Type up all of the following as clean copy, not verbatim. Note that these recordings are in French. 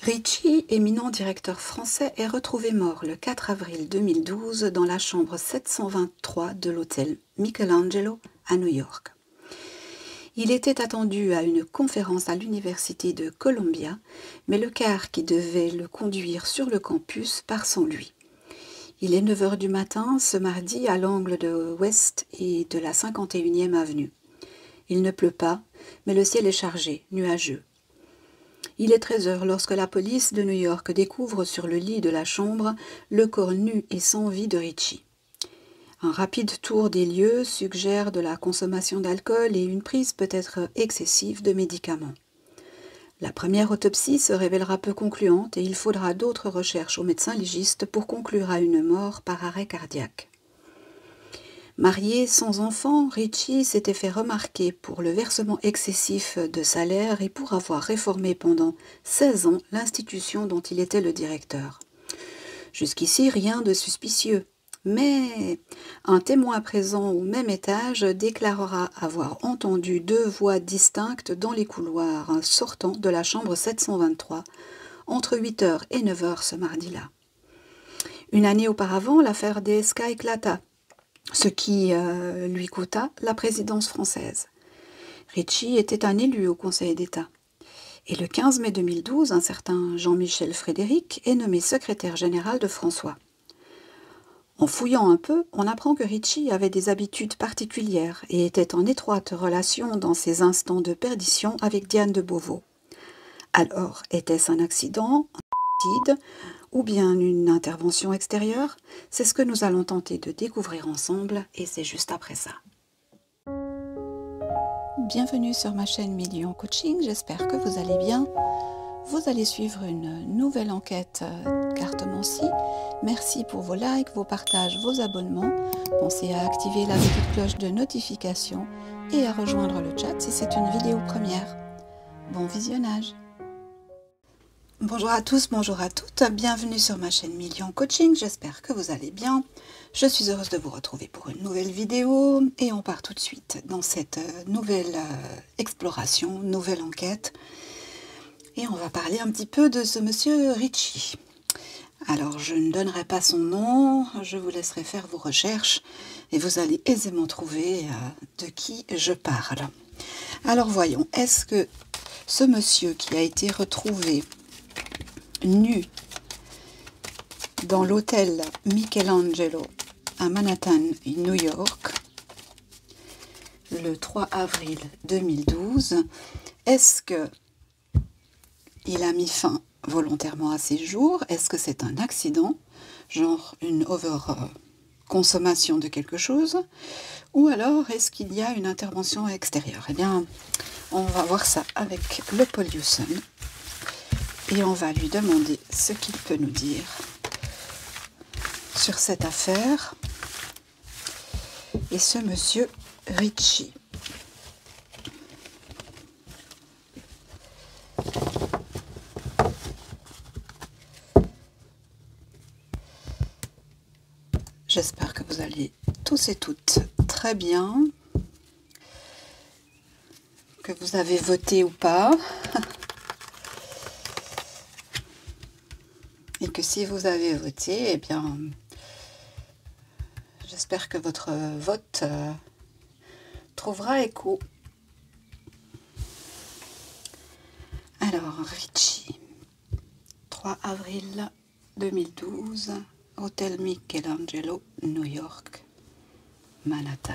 Ricci, éminent directeur français, est retrouvé mort le 4 avril 2012 dans la chambre 723 de l'hôtel Michelangelo à New York. Il était attendu à une conférence à l'université de Columbia, mais le car qui devait le conduire sur le campus part sans lui. Il est 9 h du matin ce mardi à l'angle de West et de la 51e avenue. Il ne pleut pas, mais le ciel est chargé, nuageux. Il est 13 h lorsque la police de New York découvre sur le lit de la chambre le corps nu et sans vie de Ricci. Un rapide tour des lieux suggère de la consommation d'alcool et une prise peut-être excessive de médicaments. La première autopsie se révélera peu concluante et il faudra d'autres recherches au médecin légiste pour conclure à une mort par arrêt cardiaque. Marié sans enfant, Ricci s'était fait remarquer pour le versement excessif de salaire et pour avoir réformé pendant 16 ans l'institution dont il était le directeur. Jusqu'ici, rien de suspicieux. Mais un témoin présent au même étage déclarera avoir entendu 2 voix distinctes dans les couloirs sortant de la chambre 723 entre 8 h et 9 h ce mardi-là. Une année auparavant, l'affaire DSK éclata, ce qui lui coûta la présidence française. Ricci était un élu au Conseil d'État. Et le 15 mai 2012, un certain Jean-Michel Frédéric est nommé secrétaire général de François. En fouillant un peu, on apprend que Ricci avait des habitudes particulières et était en étroite relation dans ses instants de perdition avec Diane de Beauvau. Alors, était-ce un accident, un suicide ou bien une intervention extérieure? C'est ce que nous allons tenter de découvrir ensemble et c'est juste après ça. Bienvenue sur ma chaîne Million Coaching, j'espère que vous allez bien. Vous allez suivre une nouvelle enquête Cartomancie. Merci pour vos likes, vos partages, vos abonnements. Pensez à activer la petite cloche de notification et à rejoindre le chat si c'est une vidéo première. Bon visionnage. Bonjour à tous, bonjour à toutes. Bienvenue sur ma chaîne Million Coaching. J'espère que vous allez bien. Je suis heureuse de vous retrouver pour une nouvelle vidéo et on part tout de suite dans cette nouvelle exploration, nouvelle enquête. Et on va parler un petit peu de ce monsieur Ricci. Alors, je ne donnerai pas son nom, je vous laisserai faire vos recherches et vous allez aisément trouver de qui je parle. Alors, voyons, est-ce que ce monsieur qui a été retrouvé nu dans l'hôtel Michelangelo à Manhattan, New York, le 3 avril 2012, est-ce que il a mis fin volontairement à ses jours? Est-ce que c'est un accident, genre une over-consommation de quelque chose? Ou alors est-ce qu'il y a une intervention extérieure? Eh bien, on va voir ça avec le Paul Hewson et on va lui demander ce qu'il peut nous dire sur cette affaire et ce monsieur Ricci. J'espère que vous allez tous et toutes très bien, que vous avez voté ou pas, et que si vous avez voté, eh bien, j'espère que votre vote trouvera écho. Alors, Ricci, 3 avril 2012. Hôtel Michelangelo, New York, Manhattan.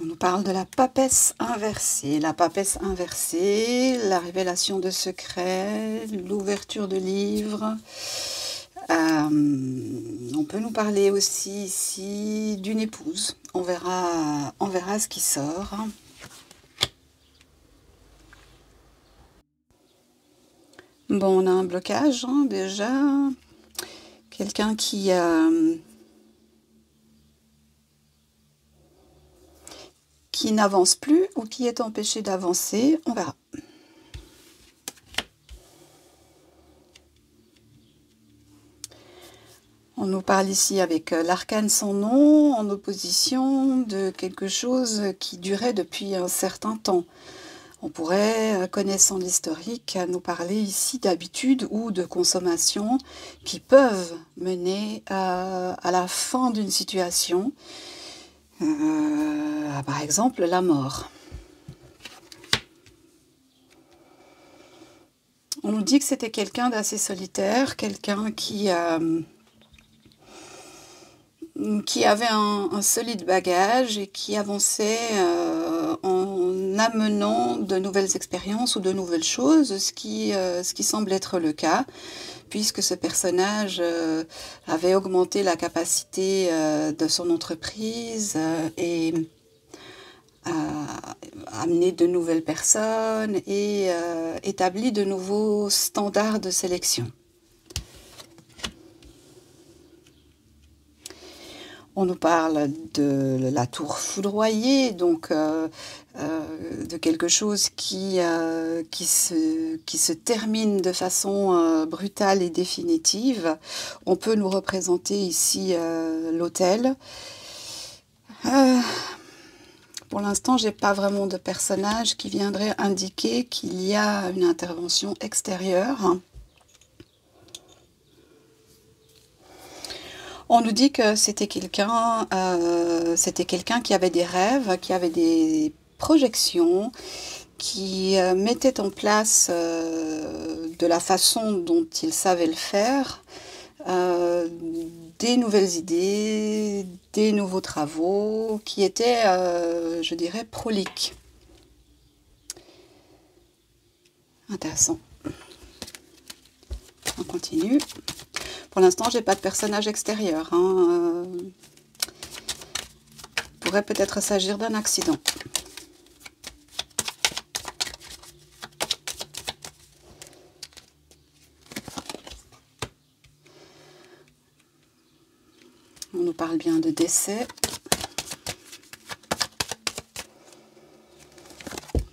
On nous parle de la papesse inversée. La papesse inversée, la révélation de secrets, l'ouverture de livres. On peut nous parler aussi ici d'une épouse. On verra ce qui sort. Bon, on a un blocage, hein, déjà. Quelqu'un qui n'avance plus ou qui est empêché d'avancer. On verra. On nous parle ici avec l'arcane sans nom, en opposition de quelque chose qui durait depuis un certain temps. On pourrait, connaissant l'historique, nous parler ici d'habitudes ou de consommation qui peuvent mener à la fin d'une situation, par exemple la mort. On nous dit que c'était quelqu'un d'assez solitaire, quelqu'un qui avait un solide bagage et qui avançait en amenant de nouvelles expériences ou de nouvelles choses, ce qui semble être le cas, puisque ce personnage avait augmenté la capacité de son entreprise et amené de nouvelles personnes et établi de nouveaux standards de sélection. On nous parle de la tour foudroyée, donc de quelque chose qui se termine de façon brutale et définitive. On peut nous représenter ici l'autel. Pour l'instant, j'ai pas vraiment de personnage qui viendrait indiquer qu'il y a une intervention extérieure. On nous dit que c'était quelqu'un qui avait des rêves, qui avait des projections, qui mettait en place de la façon dont il savait le faire, des nouvelles idées, des nouveaux travaux, qui étaient, je dirais, proliques. Intéressant. On continue. Pour l'instant, j'ai pas de personnage extérieur. Pourrait peut-être s'agir d'un accident. On nous parle bien de décès.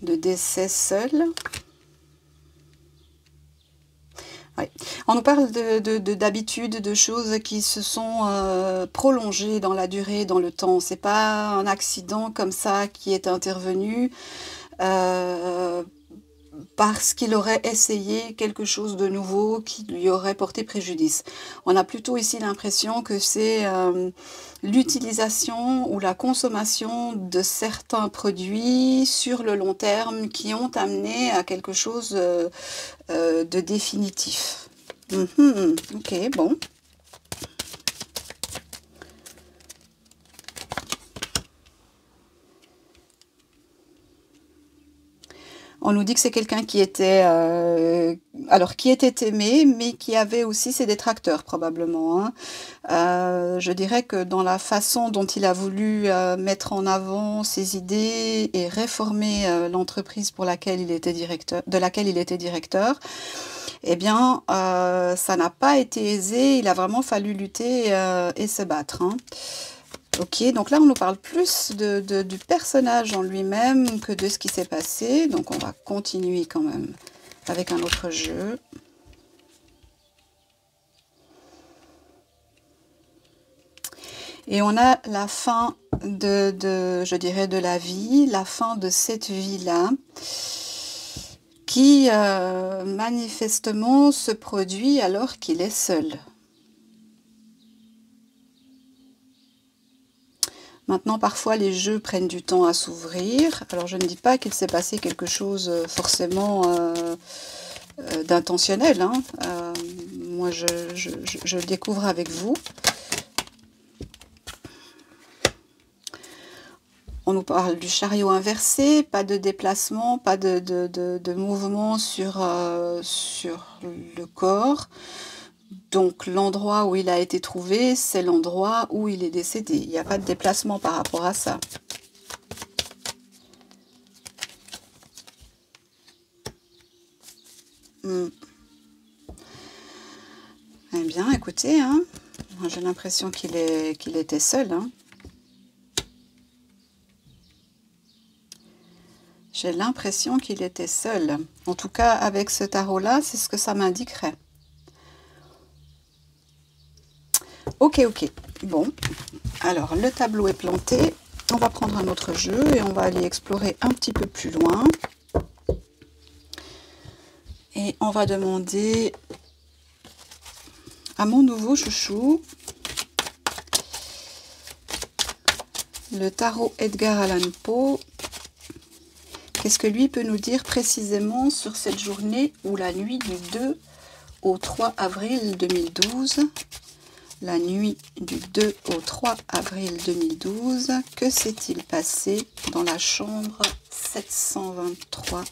De décès seul. Ouais. On nous parle d'habitudes, de choses qui se sont prolongées dans la durée, dans le temps. C'est pas un accident comme ça qui est intervenu parce qu'il aurait essayé quelque chose de nouveau qui lui aurait porté préjudice. On a plutôt ici l'impression que c'est l'utilisation ou la consommation de certains produits sur le long terme qui ont amené à quelque chose de définitif. Ok, bon. On nous dit que c'est quelqu'un qui était, qui était aimé, mais qui avait aussi ses détracteurs probablement. Je dirais que dans la façon dont il a voulu mettre en avant ses idées et réformer l'entreprise pour laquelle il était directeur, de laquelle il était directeur, eh bien, ça n'a pas été aisé. Il a vraiment fallu lutter et se battre. Ok, donc là on nous parle plus du personnage en lui-même que de ce qui s'est passé. Donc on va continuer quand même avec un autre jeu. Et on a la fin je dirais, de la vie, la fin de cette vie-là, qui manifestement se produit alors qu'il est seul. Maintenant, parfois, les jeux prennent du temps à s'ouvrir. Alors, je ne dis pas qu'il s'est passé quelque chose forcément d'intentionnel. Moi, je le découvre avec vous. On nous parle du chariot inversé, pas de déplacement, pas de mouvement sur le corps. Donc l'endroit où il a été trouvé, c'est l'endroit où il est décédé. Il n'y a pas de déplacement par rapport à ça. bien, écoutez, hein. Moi, j'ai l'impression qu'il était seul, hein. J'ai l'impression qu'il était seul. En tout cas, avec ce tarot-là, c'est ce que ça m'indiquerait. Ok, ok. Bon, alors le tableau est planté. On va prendre un autre jeu et on va aller explorer un petit peu plus loin. Et on va demander à mon nouveau chouchou, le tarot Edgar Allan Poe, qu'est-ce que lui peut nous dire précisément sur cette journée ou la nuit du 2 au 3 avril 2012. La nuit du 2 au 3 avril 2012, que s'est-il passé dans la chambre 723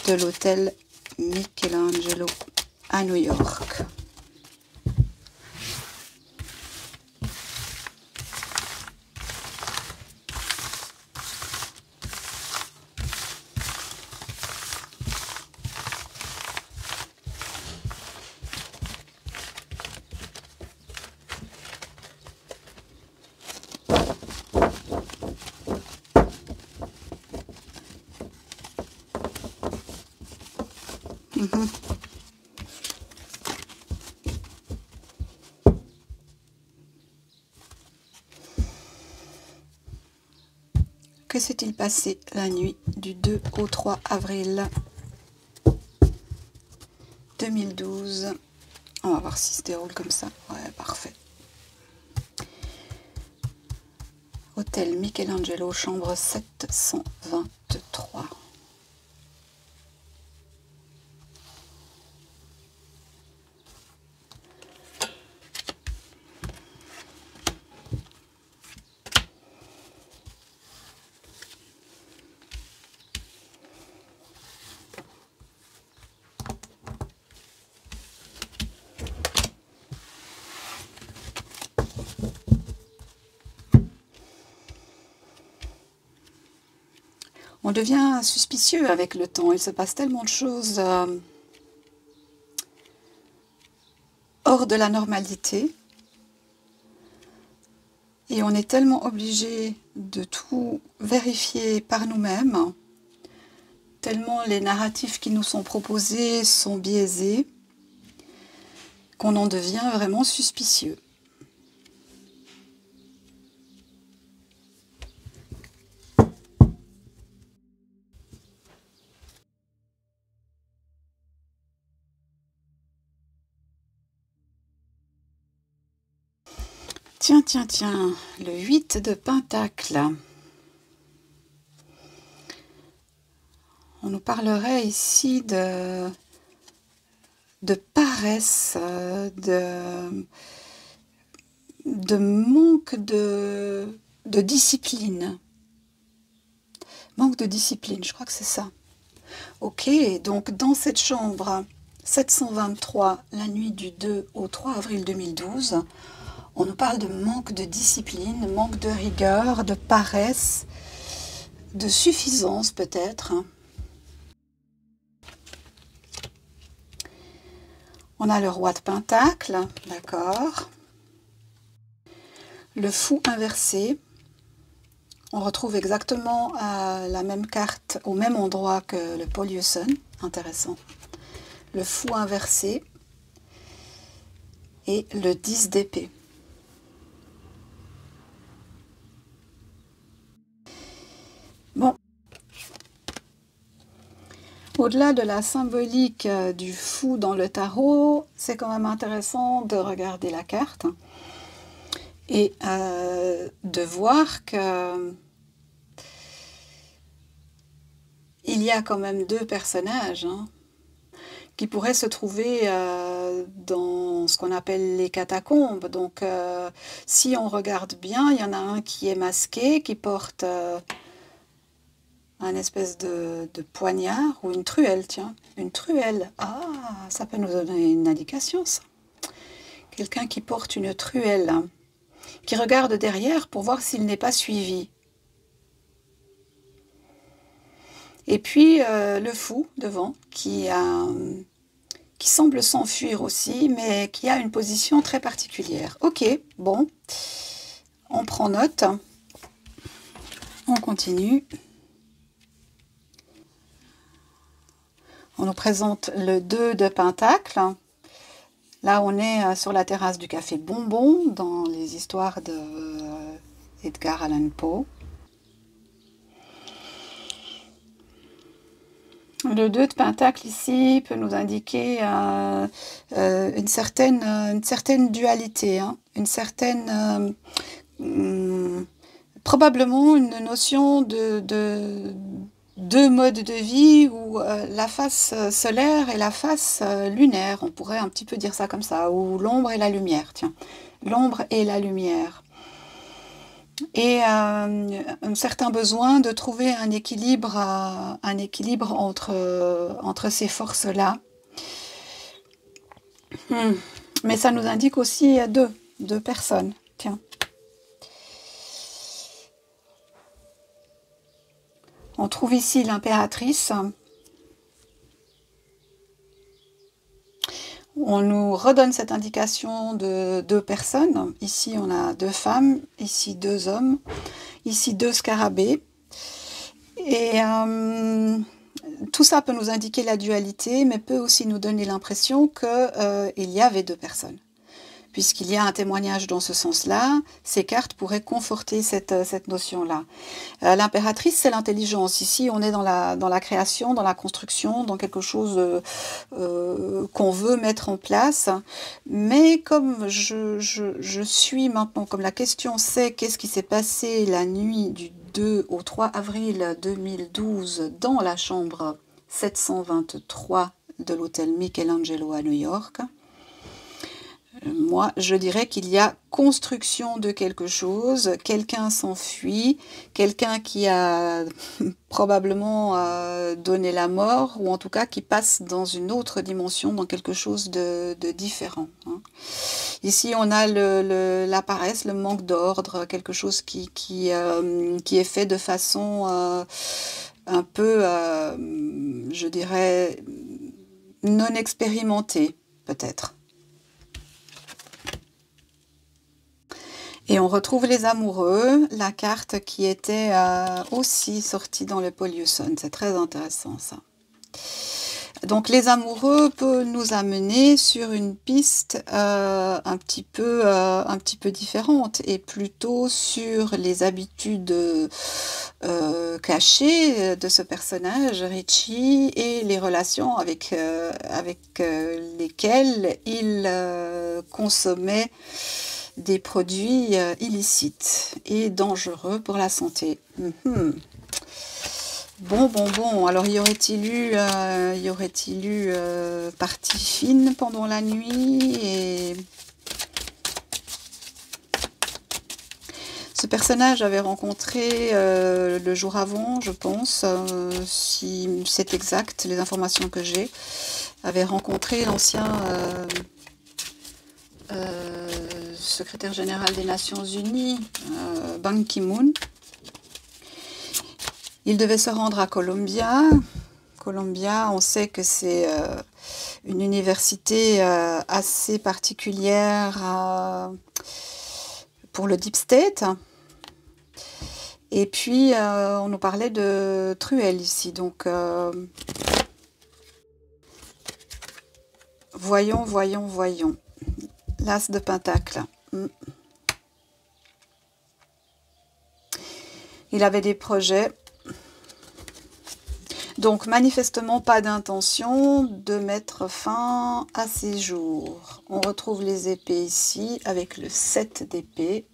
de l'hôtel Michelangelo à New York? Que s'est-il passé la nuit du 2 au 3 avril 2012? On va voir si se déroule comme ça. Ouais, parfait. Hôtel Michelangelo, chambre 723. On devient suspicieux avec le temps. Il se passe tellement de choses hors de la normalité. Et on est tellement obligé de tout vérifier par nous-mêmes, tellement les narratifs qui nous sont proposés sont biaisés, qu'on en devient vraiment suspicieux. Tiens, tiens, tiens, le 8 de Pentacle. On nous parlerait ici de paresse, de manque de discipline. Manque de discipline, je crois que c'est ça. Ok, donc dans cette chambre 723, la nuit du 2 au 3 avril 2012, on nous parle de manque de discipline, manque de rigueur, de paresse, de suffisance peut-être. On a le roi de Pentacle, d'accord. Le fou inversé. On retrouve exactement la même carte au même endroit que le Poliuson. Intéressant. Le fou inversé et le 10 d'épée. Bon. Au-delà de la symbolique du fou dans le tarot, c'est quand même intéressant de regarder la carte et de voir que il y a quand même deux personnages qui pourraient se trouver dans ce qu'on appelle les catacombes. Donc si on regarde bien, il y en a un qui est masqué, qui porte un espèce de poignard ou une truelle, tiens, une truelle. Ah, ça peut nous donner une indication, ça. Quelqu'un qui porte une truelle, qui regarde derrière pour voir s'il n'est pas suivi. Et puis le fou devant, qui qui semble s'enfuir aussi, mais qui a une position très particulière. Ok, bon, on prend note, on continue. On nous présente le 2 de Pentacle. Là, on est sur la terrasse du Café Bonbon, dans les histoires de Edgar Allan Poe. Le 2 de Pentacle ici peut nous indiquer une certaine dualité, hein, une certaine... probablement une notion de deux modes de vie où la face solaire et la face lunaire, on pourrait un petit peu dire ça comme ça, ou l'ombre et la lumière, tiens, l'ombre et la lumière. Et un certain besoin de trouver un équilibre entre ces forces-là. Mais ça nous indique aussi deux personnes, tiens. On trouve ici l'impératrice. On nous redonne cette indication de deux personnes. Ici, on a deux femmes, ici deux hommes, ici deux scarabées. Et tout ça peut nous indiquer la dualité, mais peut aussi nous donner l'impression qu'il y avait deux personnes. Puisqu'il y a un témoignage dans ce sens-là, ces cartes pourraient conforter cette notion-là. L'impératrice, c'est l'intelligence. Ici, on est dans la création, dans la construction, dans quelque chose qu'on veut mettre en place. Mais comme je suis maintenant, comme la question c'est qu'est-ce qui s'est passé la nuit du 2 au 3 avril 2012 dans la chambre 723 de l'hôtel Michelangelo à New York, moi, je dirais qu'il y a construction de quelque chose, quelqu'un s'enfuit, quelqu'un qui a probablement donné la mort, ou en tout cas qui passe dans une autre dimension, dans quelque chose de différent. Hein. Ici, on a la paresse, le manque d'ordre, quelque chose qui est fait de façon un peu, je dirais, non expérimentée, peut-être. Et on retrouve les amoureux, la carte qui était aussi sortie dans le Poliuson. C'est très intéressant ça. Donc les amoureux peuvent nous amener sur une piste un petit peu différente et plutôt sur les habitudes cachées de ce personnage, Richie, et les relations avec lesquelles il consommait des produits illicites et dangereux pour la santé. Bon. Alors, y aurait-il eu partie fine pendant la nuit et ce personnage avait rencontré le jour avant, je pense, si c'est exact, les informations que j'ai, avait rencontré l'ancien secrétaire général des Nations Unies, Ban Ki-moon. Il devait se rendre à Columbia. Columbia, on sait que c'est une université assez particulière pour le Deep State. Et puis, on nous parlait de truelle ici. Donc, voyons. L'as de Pentacle. Il avait des projets. Donc, manifestement, pas d'intention de mettre fin à ses jours. On retrouve les épées ici, avec le 7 d'épée.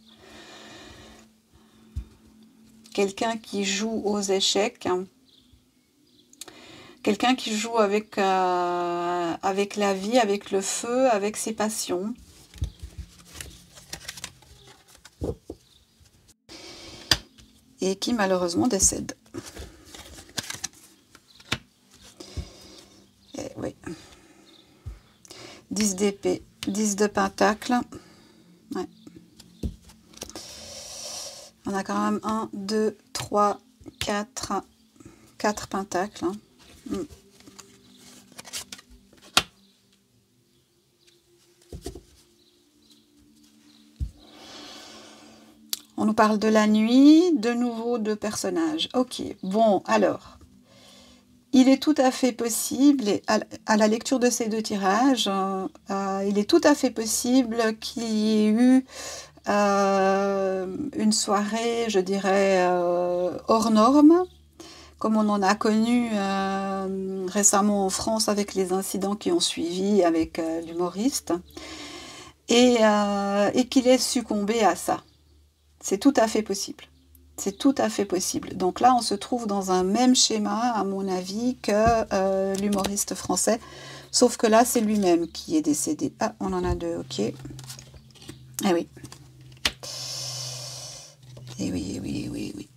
Quelqu'un qui joue aux échecs. Quelqu'un qui joue avec la vie, avec le feu, avec ses passions. Et qui malheureusement décède. Et oui. 10 d'épée, 10 de pentacle. Ouais. On a quand même 1, 2, 3, 4 pentacles. Hein. nous parle de la nuit, de nouveau deux personnages. Ok, bon, alors, il est tout à fait possible, à la lecture de ces deux tirages, il est tout à fait possible qu'il y ait eu une soirée, je dirais, hors norme, comme on en a connu récemment en France avec les incidents qui ont suivi avec l'humoriste, et qu'il ait succombé à ça. C'est tout à fait possible. C'est tout à fait possible. Donc là, on se trouve dans un même schéma, à mon avis, que l'humoriste français, sauf que là, c'est lui-même qui est décédé. Ah, on en a deux, ok. Eh oui. Eh oui, eh oui, eh oui, eh oui.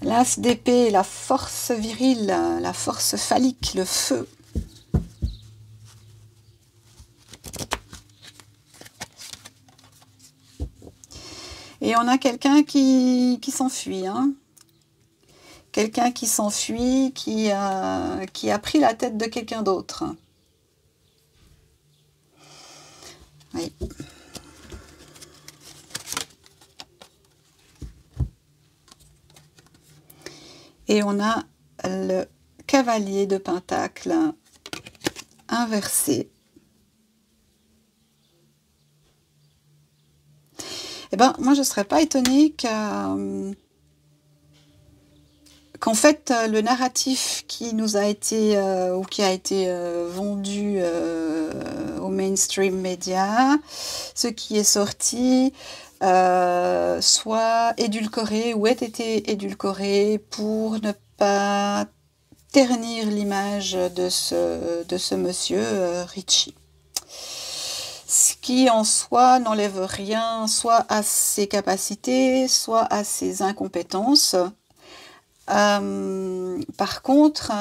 L'as d'épée, la force virile, la force phallique, le feu. Et on a quelqu'un qui s'enfuit, hein. Quelqu'un qui s'enfuit, qui a pris la tête de quelqu'un d'autre. Oui. Et on a le cavalier de Pentacle inversé. Eh ben, moi, je ne serais pas étonnée qu'en fait, le narratif qui nous a été, ou qui a été vendu au mainstream média, ce qui est sorti, soit édulcoré ou ait été édulcoré pour ne pas ternir l'image de ce monsieur Ricci. Ce qui en soi n'enlève rien, soit à ses capacités, soit à ses incompétences. Par contre,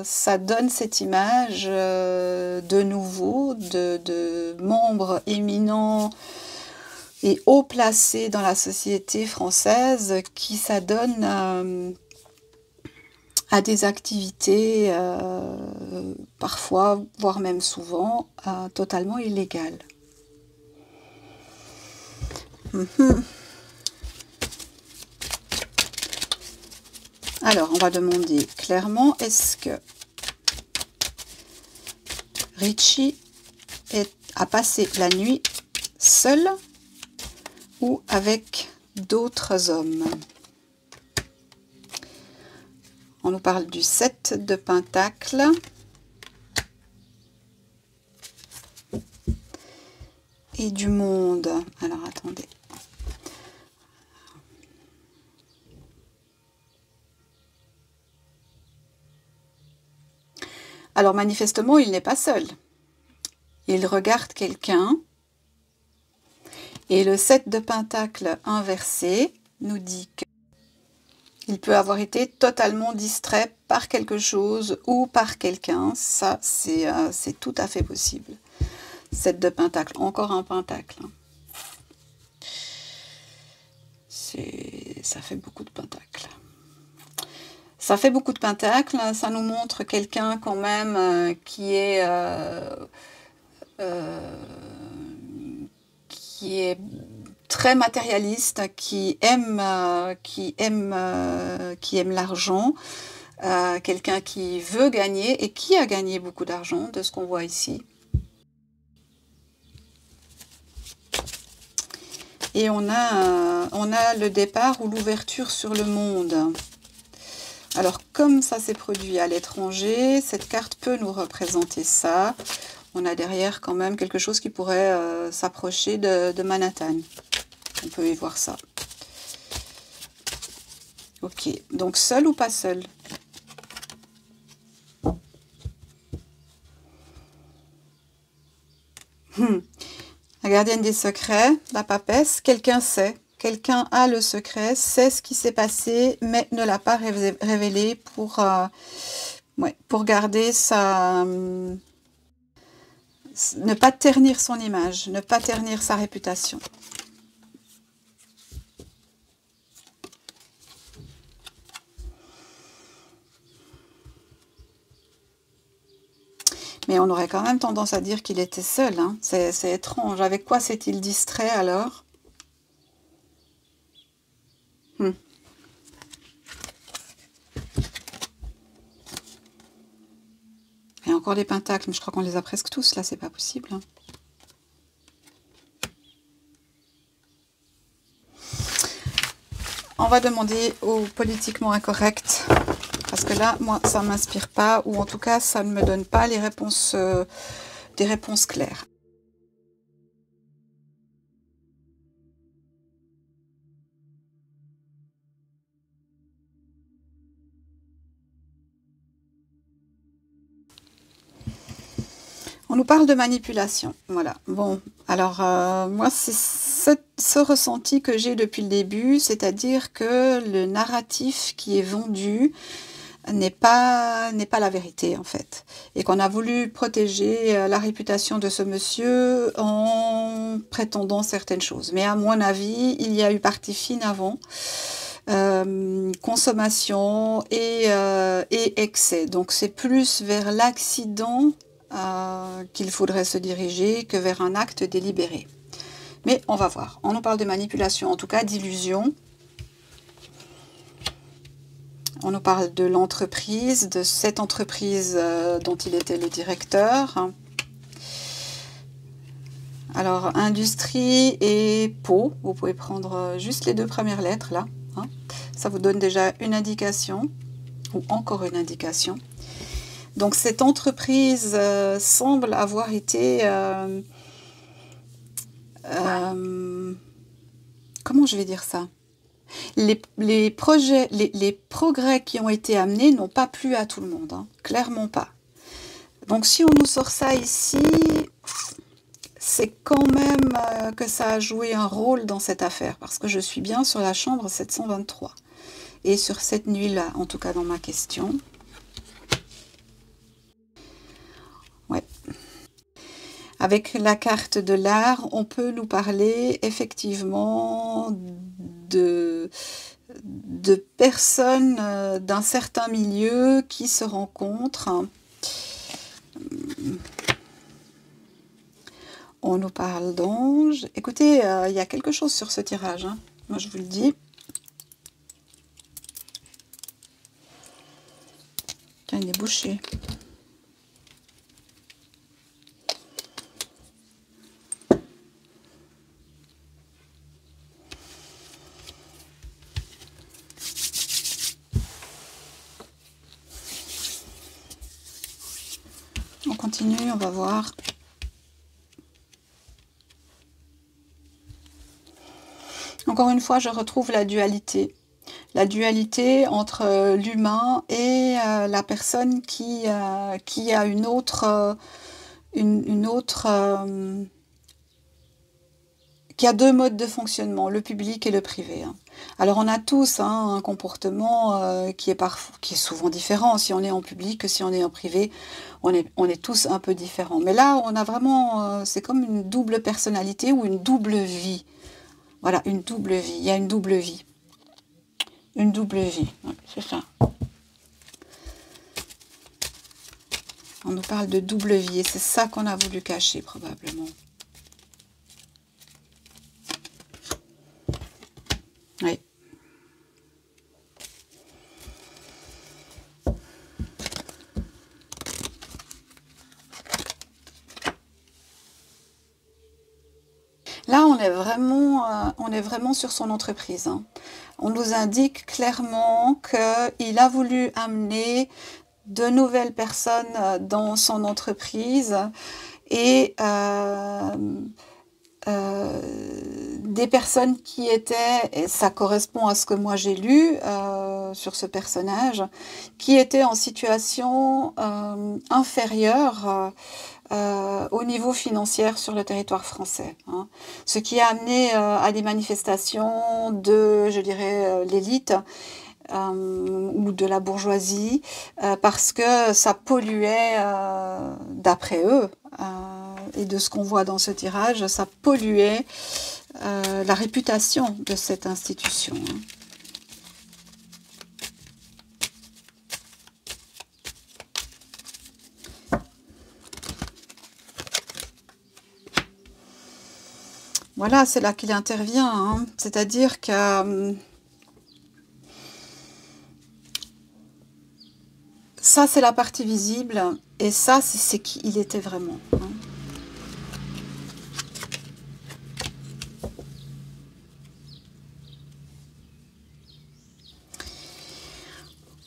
ça donne cette image de nouveau de membres éminents et haut placés dans la société française qui s'adonnent à des activités parfois, voire même souvent, totalement illégales. Alors, on va demander clairement, est-ce que Ricci a passé la nuit seul ou avec d'autres hommes? On nous parle du 7 de Pentacle. Et du monde. Alors, attendez. Alors, manifestement, il n'est pas seul. Il regarde quelqu'un. Et le 7 de Pentacle inversé nous dit qu'il peut avoir été totalement distrait par quelque chose ou par quelqu'un. Ça, c'est tout à fait possible. 7 de Pentacle, encore un Pentacle. Ça fait beaucoup de Pentacles. Ça fait beaucoup de Pentacles, ça nous montre quelqu'un quand même qui est très matérialiste, qui aime l'argent, quelqu'un qui veut gagner et qui a gagné beaucoup d'argent, de ce qu'on voit ici. Et on a le départ ou l'ouverture sur le monde. Alors, comme ça s'est produit à l'étranger, cette carte peut nous représenter ça. On a derrière quand même quelque chose qui pourrait s'approcher de Manhattan. On peut y voir ça. Ok, donc seul ou pas seul? La gardienne des secrets, la papesse, quelqu'un sait. Quelqu'un a le secret, sait ce qui s'est passé, mais ne l'a pas révélé pour garder sa... ne pas ternir son image, ne pas ternir sa réputation. Mais on aurait quand même tendance à dire qu'il était seul, hein. C'est étrange. Avec quoi s'est-il distrait alors? Et encore des pentacles, mais je crois qu'on les a presque tous, là, c'est pas possible, hein. On va demander au politiquement incorrect, parce que là, moi, ça ne m'inspire pas, ou en tout cas, ça ne me donne pas les réponses, des réponses claires. On nous parle de manipulation, voilà. Bon, alors moi c'est ce ressenti que j'ai depuis le début, c'est-à-dire que le narratif qui est vendu n'est pas la vérité en fait. Et qu'on a voulu protéger la réputation de ce monsieur en prétendant certaines choses. Mais à mon avis, il y a eu partie fine avant. Consommation et excès. Donc c'est plus vers l'accident qu'il faudrait se diriger que vers un acte délibéré. Mais on va voir. On nous parle de manipulation, en tout cas d'illusion. On nous parle de l'entreprise, de cette entreprise dont il était le directeur. Alors, industrie et peau. Vous pouvez prendre juste les 2 premières lettres là. Hein. Ça vous donne déjà une indication, ou encore une indication. Donc cette entreprise semble avoir été, comment je vais dire ça? Les projets, les progrès qui ont été amenés n'ont pas plu à tout le monde, hein, clairement pas. Donc si on nous sort ça ici, c'est quand même que ça a joué un rôle dans cette affaire, parce que je suis bien sur la chambre 723. Et sur cette nuit-là, en tout cas dans ma question. Ouais. Avec la carte de l'art, on peut nous parler effectivement de personnes d'un certain milieu qui se rencontrent. On nous parle d'anges. Écoutez, il y a quelque chose sur ce tirage, hein. Moi je vous le dis. Tiens, il est bouché. On continue, on va voir. Encore une fois, je retrouve la dualité. La dualité entre l'humain et la personne qui a une autre qui a 2 modes de fonctionnement, le public et le privé. Hein. Alors on a tous un comportement qui est souvent différent. Si on est en public que si on est en privé, on est tous un peu différents. Mais là, on a vraiment, c'est comme une double personnalité ou une double vie. Voilà, une double vie. Il y a une double vie. Une double vie, ouais, c'est ça. On nous parle de double vie et c'est ça qu'on a voulu cacher probablement. Oui. Là, on est vraiment sur son entreprise. Hein. On nous indique clairement qu'il a voulu amener de nouvelles personnes dans son entreprise et des personnes qui étaient, et ça correspond à ce que moi j'ai lu sur ce personnage, qui étaient en situation inférieure au niveau financier sur le territoire français. Hein. Ce qui a amené à des manifestations de, je dirais, l'élite ou de la bourgeoisie, parce que ça polluait, d'après eux, et de ce qu'on voit dans ce tirage, ça polluait la réputation de cette institution. Hein. Voilà, c'est là qu'il intervient, hein. C'est-à-dire que ça, c'est la partie visible, et ça, c'est qui il était vraiment, hein.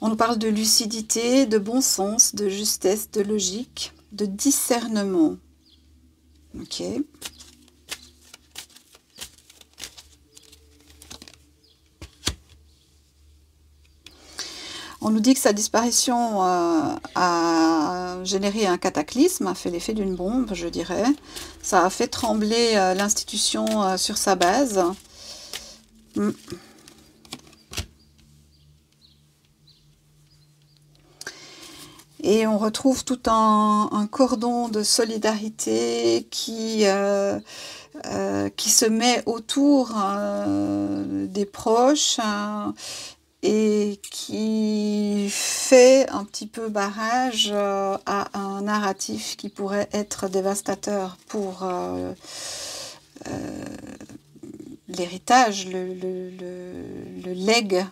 On nous parle de lucidité, de bon sens, de justesse, de logique, de discernement. Ok. On nous dit que sa disparition a généré un cataclysme, a fait l'effet d'une bombe, je dirais. Ça a fait trembler l'institution sur sa base. Et on retrouve tout un cordon de solidarité qui se met autour des proches, et qui fait un petit peu barrage à un narratif qui pourrait être dévastateur pour l'héritage, le legs,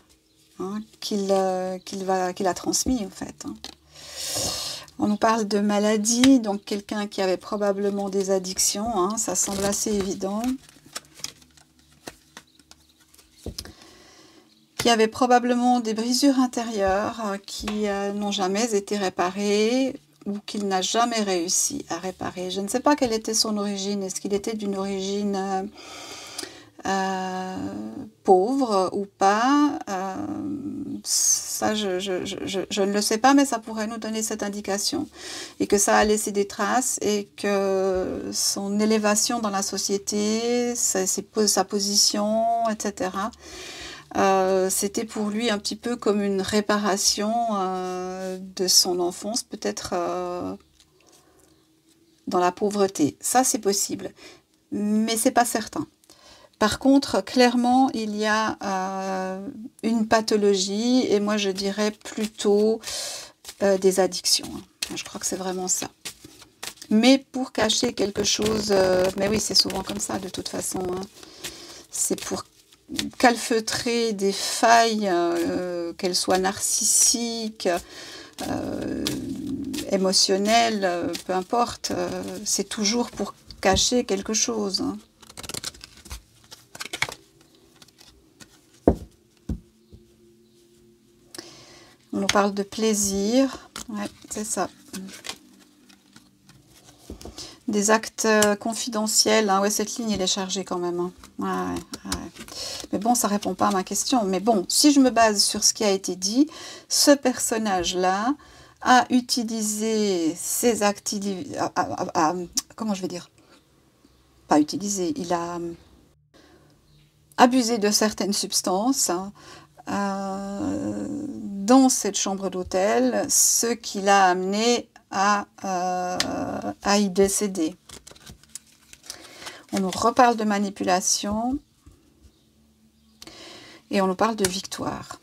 hein, qu'il a transmis en fait, hein. On nous parle de maladie, donc quelqu'un qui avait probablement des addictions, hein, ça semble assez évident. Qui avait probablement des brisures intérieures qui n'ont jamais été réparées ou qu'il n'a jamais réussi à réparer. Je ne sais pas quelle était son origine. Est-ce qu'il était d'une origine pauvre ou pas? Ça, je ne le sais pas, mais ça pourrait nous donner cette indication. Et que ça a laissé des traces et que son élévation dans la société, sa position, etc., c'était pour lui un petit peu comme une réparation de son enfance, peut-être dans la pauvreté. Ça, c'est possible, mais c'est pas certain. Par contre, clairement, il y a une pathologie, et moi je dirais plutôt des addictions. Je crois que c'est vraiment ça. Mais pour cacher quelque chose, mais oui, c'est souvent comme ça de toute façon, hein. C'est pour calfeutrer des failles, qu'elles soient narcissiques, émotionnelles, peu importe, c'est toujours pour cacher quelque chose, hein. On nous parle de plaisir, ouais, c'est ça. Des actes confidentiels, hein. Ouais, cette ligne elle est chargée quand même, hein. Ouais. Mais bon, ça répond pas à ma question. Mais bon, si je me base sur ce qui a été dit, ce personnage-là a utilisé ses activités, comment je vais dire, pas utilisé, il a abusé de certaines substances, hein, dans cette chambre d'hôtel, ce qui l'a amené à y décéder. On nous reparle de manipulation et on nous parle de victoire.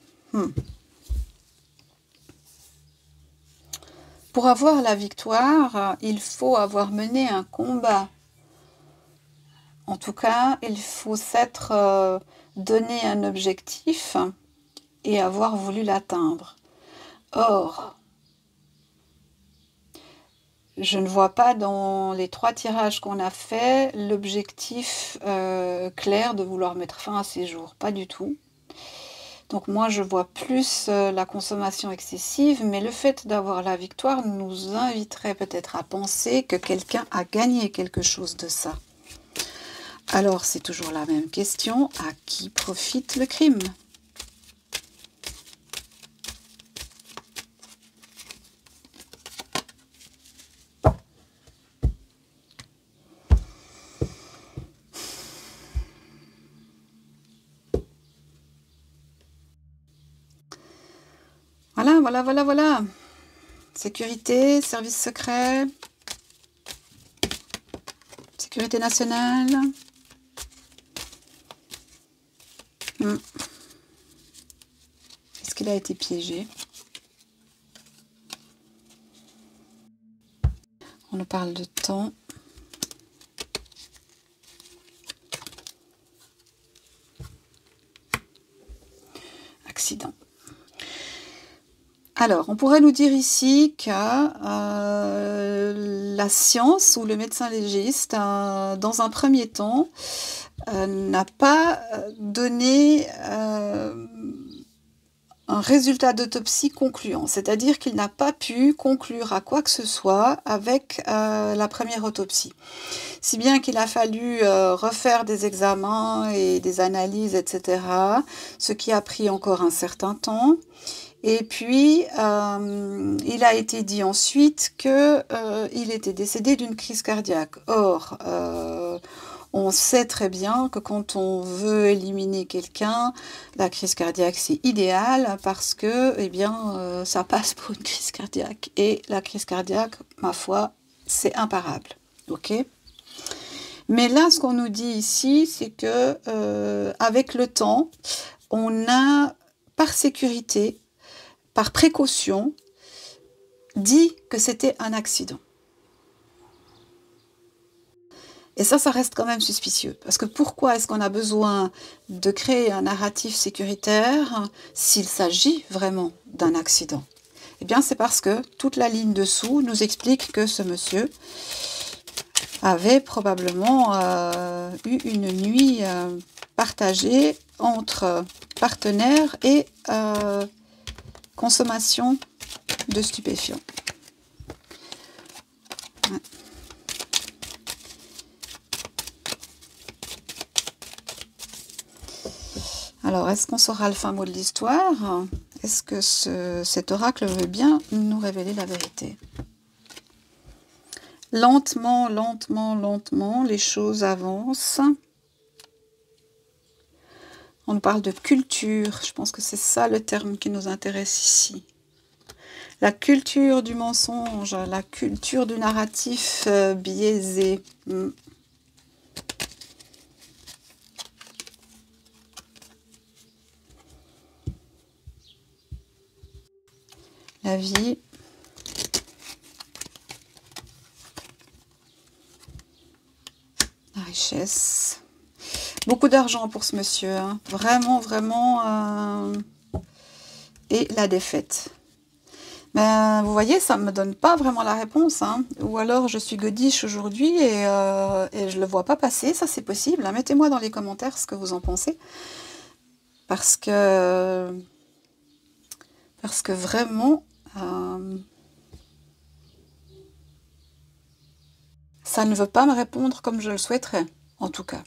Pour avoir la victoire, il faut avoir mené un combat. En tout cas, il faut s'être donné un objectif et avoir voulu l'atteindre. Or, je ne vois pas dans les 3 tirages qu'on a fait l'objectif clair de vouloir mettre fin à ces jours. Pas du tout. Donc moi, je vois plus la consommation excessive, mais le fait d'avoir la victoire nous inviterait peut-être à penser que quelqu'un a gagné quelque chose de ça. Alors, c'est toujours la même question, à qui profite le crime ? Voilà. Sécurité, service secret, sécurité nationale. Est-ce qu'il a été piégé? On nous parle de temps. accident. Alors, on pourrait nous dire ici que la science ou le médecin légiste, dans un premier temps, n'a pas donné un résultat d'autopsie concluant, c'est-à-dire qu'il n'a pas pu conclure à quoi que ce soit avec la première autopsie. Si bien qu'il a fallu refaire des examens et des analyses, etc., ce qui a pris encore un certain temps. Et puis, il a été dit ensuite qu'il était décédé d'une crise cardiaque. Or, on sait très bien que quand on veut éliminer quelqu'un, la crise cardiaque, c'est idéal parce que, eh bien, ça passe pour une crise cardiaque. Et la crise cardiaque, ma foi, c'est imparable. Ok ? Mais là, ce qu'on nous dit ici, c'est que avec le temps, on a, par sécurité, par précaution, dit que c'était un accident. Et ça reste quand même suspicieux. Parce que pourquoi est-ce qu'on a besoin de créer un narratif sécuritaire s'il s'agit vraiment d'un accident? Eh bien, c'est parce que toute la ligne dessous nous explique que ce monsieur avait probablement eu une nuit partagée entre partenaires et consommation de stupéfiants. Ouais. Alors, est-ce qu'on saura le fin mot de l'histoire? Est-ce que cet oracle veut bien nous révéler la vérité? Lentement, lentement, lentement, les choses avancent. On nous parle de culture, je pense que c'est ça le terme qui nous intéresse ici. La culture du mensonge, la culture du narratif biaisé. La vie. La richesse. Beaucoup d'argent pour ce monsieur, hein. Vraiment, vraiment. Et la défaite. Ben, vous voyez, ça ne me donne pas vraiment la réponse, hein. Ou alors je suis godiche aujourd'hui et je ne le vois pas passer, ça c'est possible, hein. Mettez-moi dans les commentaires ce que vous en pensez. Parce que vraiment, ça ne veut pas me répondre comme je le souhaiterais, en tout cas.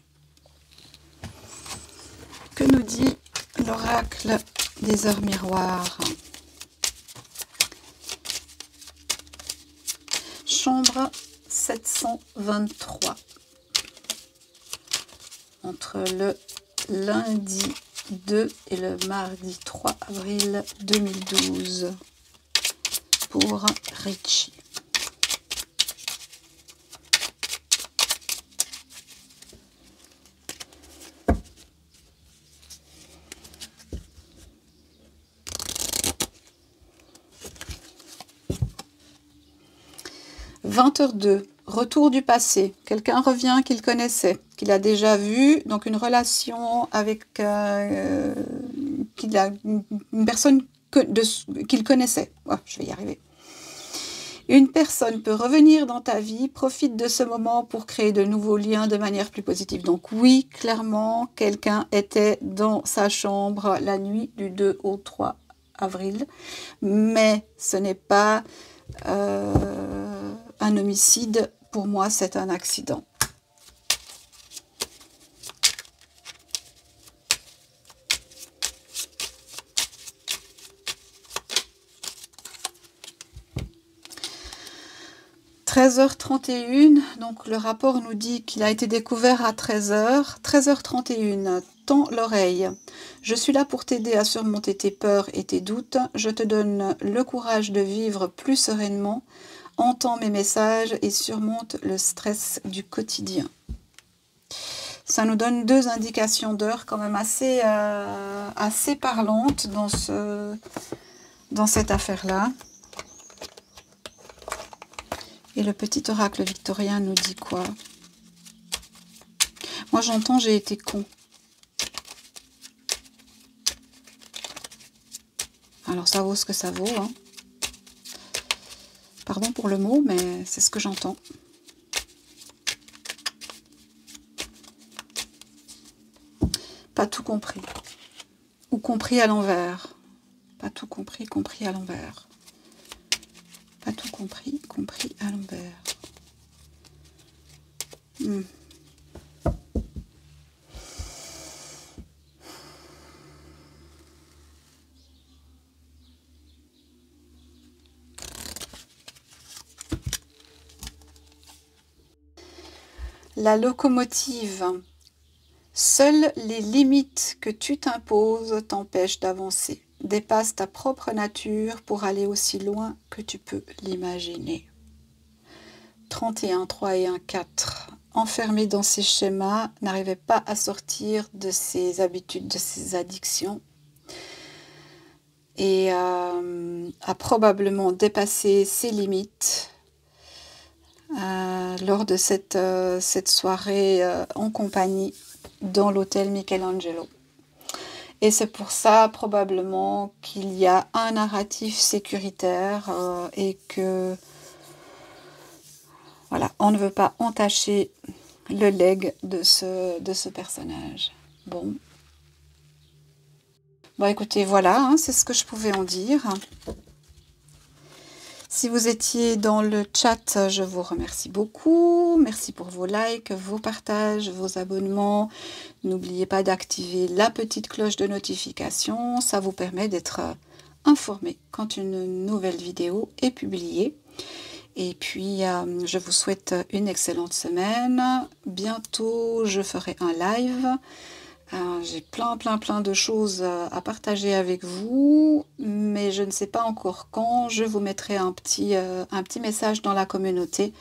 Que nous dit l'oracle des heures miroirs? Chambre 723. Entre le lundi 2 et le mardi 3 avril 2012. Pour Richie. « 20h02, retour du passé. Quelqu'un revient qu'il connaissait, qu'il a déjà vu, donc une relation avec une personne qu'il connaissait. Oh, je vais y arriver. Une personne peut revenir dans ta vie, profite de ce moment pour créer de nouveaux liens de manière plus positive. » Donc oui, clairement, quelqu'un était dans sa chambre la nuit du 2 au 3 avril, mais ce n'est pas un homicide. Pour moi, c'est un accident. « 13h31, donc le rapport nous dit qu'il a été découvert à 13h. 13h31, tends l'oreille. Je suis là pour t'aider à surmonter tes peurs et tes doutes. Je te donne le courage de vivre plus sereinement. Entends mes messages et surmonte le stress du quotidien. » Ça nous donne deux indications d'heure quand même assez parlantes dans cette affaire-là. Et le petit oracle victorien nous dit quoi? Moi j'entends j'ai été con. Alors ça vaut ce que ça vaut, hein. Pardon pour le mot, mais c'est ce que j'entends. Pas tout compris. Ou compris à l'envers. Pas tout compris, compris à l'envers. Pas tout compris, compris à l'envers. La locomotive. Seules les limites que tu t'imposes t'empêchent d'avancer. Dépasse ta propre nature pour aller aussi loin que tu peux l'imaginer. 31, 3 et 1, 4. Enfermé dans ses schémas, n'arrivait pas à sortir de ses habitudes, de ses addictions. Et a probablement dépassé ses limites lors de cette soirée en compagnie dans l'hôtel Michelangelo. Et c'est pour ça probablement qu'il y a un narratif sécuritaire et que voilà, on ne veut pas entacher le legs de ce personnage. Bon, écoutez, voilà, hein, c'est ce que je pouvais en dire. Si vous étiez dans le chat, je vous remercie beaucoup. Merci pour vos likes, vos partages, vos abonnements. N'oubliez pas d'activer la petite cloche de notification. Ça vous permet d'être informé quand une nouvelle vidéo est publiée. Et puis, je vous souhaite une excellente semaine. Bientôt, je ferai un live. J'ai plein de choses à partager avec vous, mais je ne sais pas encore quand. Je vous mettrai un petit message dans la communauté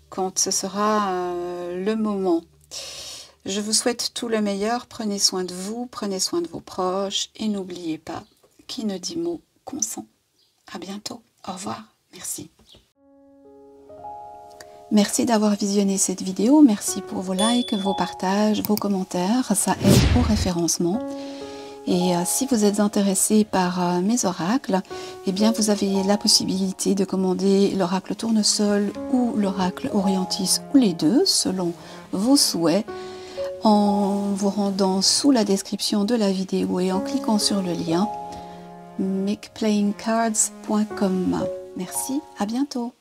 quand ce sera le moment. Je vous souhaite tout le meilleur. Prenez soin de vous, prenez soin de vos proches et n'oubliez pas, qui ne dit mot consent. À bientôt. Au revoir. Merci. Merci d'avoir visionné cette vidéo, merci pour vos likes, vos partages, vos commentaires, ça aide au référencement. Et si vous êtes intéressé par mes oracles, eh bien vous avez la possibilité de commander l'oracle tournesol ou l'oracle orientis ou les deux, selon vos souhaits, en vous rendant sous la description de la vidéo et en cliquant sur le lien micplayingcards.com. Merci, à bientôt.